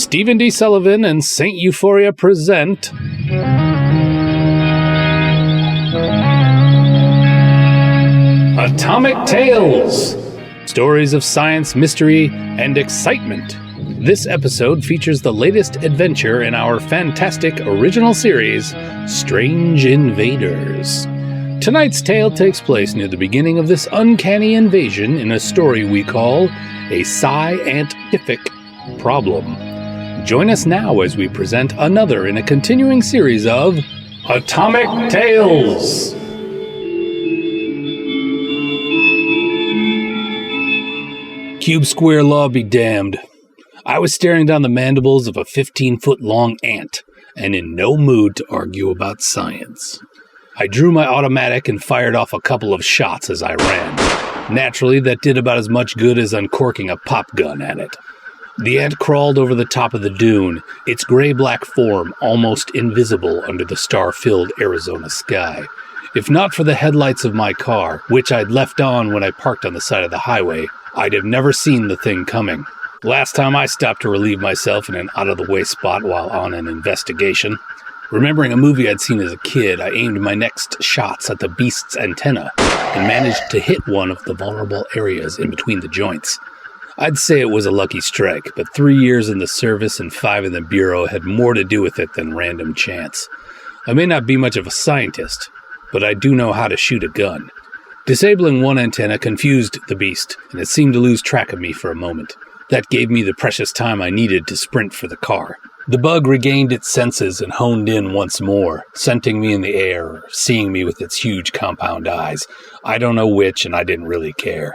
Stephen D. Sullivan and St. Euphoria present Atomic Tales! Stories of science, mystery, and excitement. This episode features the latest adventure in our fantastic original series, Strange Invaders. Tonight's tale takes place near the beginning of this uncanny invasion in a story we call a Sci-Ant-Ific problem. Join us now as we present another in a continuing series of Atomic Tales! Cube square law be damned. I was staring down the mandibles of a 15-foot-long ant, and in no mood to argue about science. I drew my automatic and fired off a couple of shots as I ran. Naturally, that did about as much good as uncorking a pop gun at it. The ant crawled over the top of the dune, its gray-black form almost invisible under the star-filled Arizona sky. If not for the headlights of my car, which I'd left on when I parked on the side of the highway, I'd have never seen the thing coming. Last time I stopped to relieve myself in an out-of-the-way spot while on an investigation. Remembering a movie I'd seen as a kid, I aimed my next shots at the beast's antenna and managed to hit one of the vulnerable areas in between the joints. I'd say it was a lucky strike, but 3 years in the service and 5 in the Bureau had more to do with it than random chance. I may not be much of a scientist, but I do know how to shoot a gun. Disabling one antenna confused the beast, and it seemed to lose track of me for a moment. That gave me the precious time I needed to sprint for the car. The bug regained its senses and honed in once more, scenting me in the air, or seeing me with its huge compound eyes. I don't know which, and I didn't really care.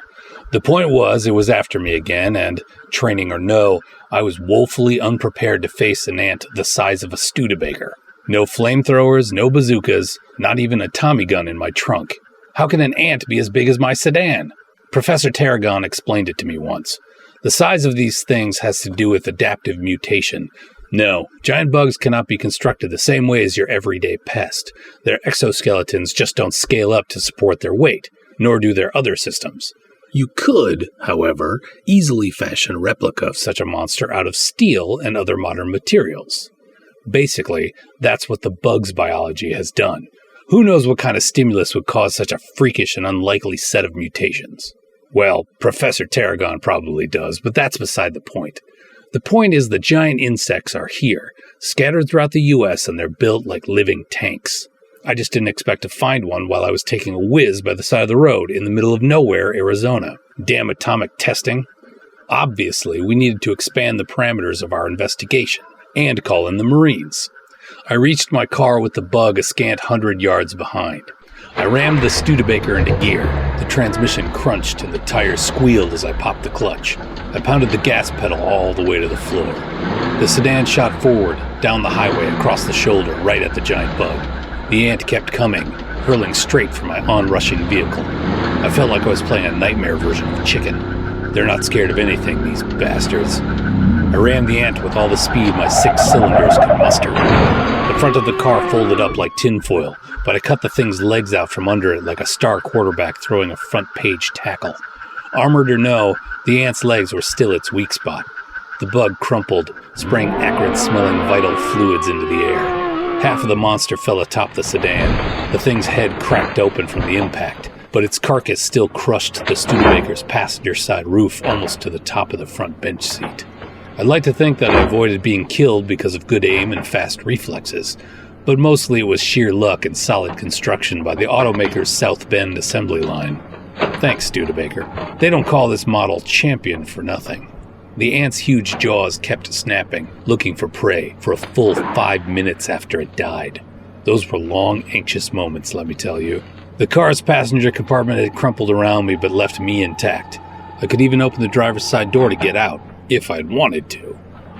The point was, it was after me again, and, training or no, I was woefully unprepared to face an ant the size of a Studebaker. No flamethrowers, no bazookas, not even a Tommy gun in my trunk. How can an ant be as big as my sedan? Professor Tarragon explained it to me once. The size of these things has to do with adaptive mutation. No, giant bugs cannot be constructed the same way as your everyday pest. Their exoskeletons just don't scale up to support their weight, nor do their other systems. You could, however, easily fashion a replica of such a monster out of steel and other modern materials. Basically, that's what the bug's biology has done. Who knows what kind of stimulus would cause such a freakish and unlikely set of mutations? Well, Professor Tarragon probably does, but that's beside the point. The point is the giant insects are here, scattered throughout the U.S., and they're built like living tanks. I just didn't expect to find one while I was taking a whiz by the side of the road in the middle of nowhere, Arizona. Damn atomic testing. Obviously, we needed to expand the parameters of our investigation and call in the Marines. I reached my car with the bug a scant 100 yards behind. I rammed the Studebaker into gear. The transmission crunched and the tires squealed as I popped the clutch. I pounded the gas pedal all the way to the floor. The sedan shot forward, down the highway, across the shoulder, right at the giant bug. The ant kept coming, hurling straight for my onrushing vehicle. I felt like I was playing a nightmare version of Chicken. They're not scared of anything, these bastards. I rammed the ant with all the speed my 6 cylinders could muster. The front of the car folded up like tinfoil, but I cut the thing's legs out from under it like a star quarterback throwing a front-page tackle. Armored or no, the ant's legs were still its weak spot. The bug crumpled, spraying acrid-smelling vital fluids into the air. Half of the monster fell atop the sedan. The thing's head cracked open from the impact, but its carcass still crushed the Studebaker's passenger side roof almost to the top of the front bench seat. I'd like to think that I avoided being killed because of good aim and fast reflexes, but mostly it was sheer luck and solid construction by the automaker's South Bend assembly line. Thanks, Studebaker. They don't call this model Champion for nothing. The ant's huge jaws kept snapping, looking for prey, for a full 5 minutes after it died. Those were long, anxious moments, let me tell you. The car's passenger compartment had crumpled around me but left me intact. I could even open the driver's side door to get out, if I'd wanted to.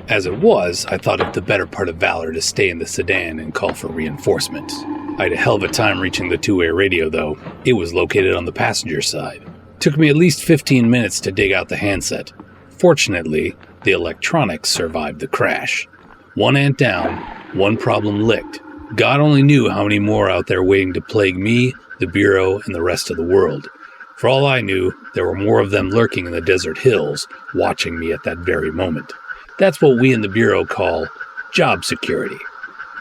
As it was, I thought it the better part of valor to stay in the sedan and call for reinforcements. I had a hell of a time reaching the two-way radio, though. It was located on the passenger side. Took me at least 15 minutes to dig out the handset. Fortunately, the electronics survived the crash. One ant down, one problem licked. God only knew how many more out there waiting to plague me, the Bureau, and the rest of the world. For all I knew, there were more of them lurking in the desert hills, watching me at that very moment. That's what we in the Bureau call job security.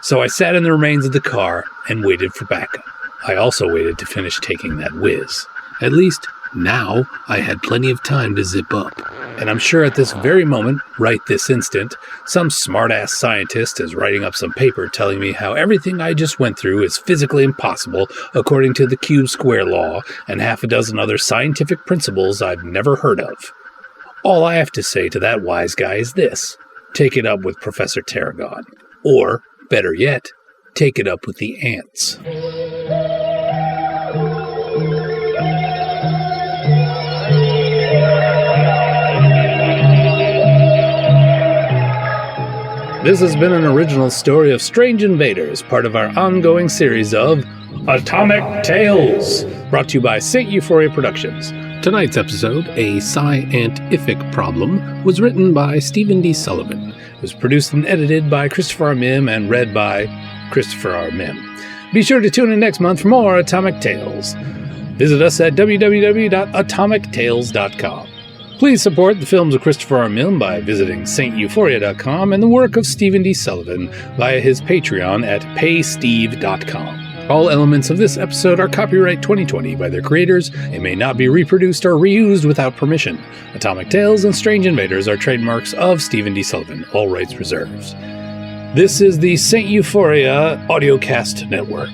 So I sat in the remains of the car and waited for backup. I also waited to finish taking that whiz. At least, now I had plenty of time to zip up. And I'm sure at this very moment, right this instant, some smart-ass scientist is writing up some paper telling me how everything I just went through is physically impossible according to the cube-square law and half a dozen other scientific principles I've never heard of. All I have to say to that wise guy is this: take it up with Professor Tarragon. Or, better yet, take it up with the ants. This has been an original story of Strange Invaders, part of our ongoing series of Atomic Tales, brought to you by St. Euphoria Productions. Tonight's episode, A Sci-Ant-Ific Problem, was written by Stephen D. Sullivan. It was produced and edited by Christopher R. Mim and read by Christopher R. Mim. Be sure to tune in next month for more Atomic Tales. Visit us at www.atomictales.com. Please support the films of Christopher R. Mim by visiting steuphoria.com and the work of Stephen D. Sullivan via his Patreon at paysteve.com. All elements of this episode are copyright 2020 by their creators and may not be reproduced or reused without permission. Atomic Tales and Strange Invaders are trademarks of Stephen D. Sullivan, all rights reserved. This is the St. Euphoria Audiocast Network.